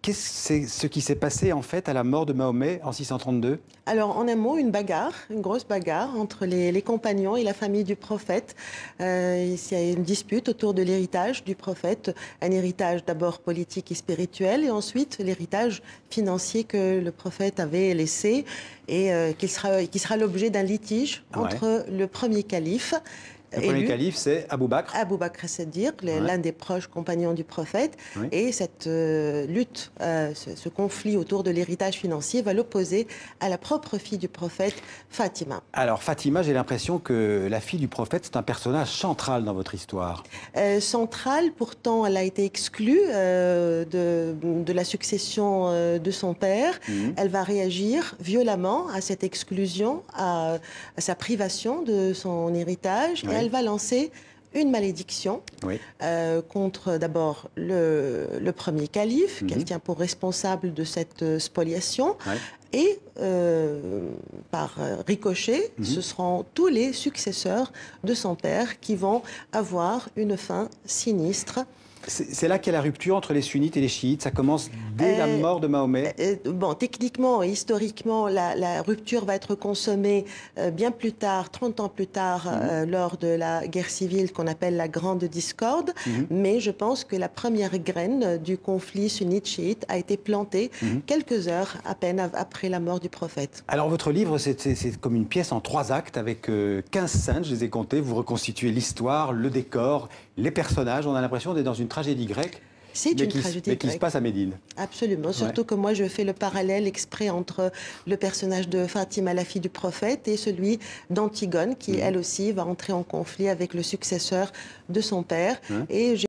Qu'est-ce ce qui s'est passé en fait à la mort de Mahomet en 632? Alors, en un mot, une bagarre, une grosse bagarre entre les compagnons et la famille du prophète. Il y a une dispute autour de l'héritage du prophète, un héritage d'abord politique et spirituel, et ensuite l'héritage financier que le prophète avait laissé et qui sera l'objet d'un litige Ouais. entre le premier calife Le premier élu, calife, c'est Abou Bakr. Abou Bakr as-Siddiq, Ouais. l'un des proches compagnons du prophète, Oui. et cette lutte, ce conflit autour de l'héritage financier va l'opposer à la propre fille du prophète, Fatima. Alors Fatima, j'ai l'impression que la fille du prophète, c'est un personnage central dans votre histoire. Centrale, pourtant elle a été exclue de la succession de son père. Mhm. Elle va réagir violemment à cette exclusion, à sa privation de son héritage, Oui. et elle va lancer une malédiction Oui. contre d'abord le premier calife, qu'elle Mhm. tient pour responsable de cette spoliation, Ouais. et par ricochet, Mhm. ce seront tous les successeurs de son père qui vont avoir une fin sinistre. C'est là qu'est la rupture entre les sunnites et les chiites. Ça commence dès la Euh, mort de Mahomet. Bon, techniquement et historiquement, la rupture va être consommée bien plus tard, 30 ans plus tard, lors de la guerre civile qu'on appelle la Grande Discorde. Mhm. Mais je pense que la première graine du conflit sunnite-chiite a été plantée Mhm. quelques heures à peine après la mort du prophète. Alors votre livre, c'est comme une pièce en 3 actes avec 15 scènes, je les ai comptées. Vous reconstituez l'histoire, le décor, les personnages. On a l'impression d'être dans une tragédie grecque, C'est une tragédie mais qui se grecque. passe à Médine. Absolument, surtout que moi je fais le parallèle exprès entre le personnage de Fatima, la fille du prophète, et celui d'Antigone, qui elle aussi va entrer en conflit avec le successeur de son père. Hein. Et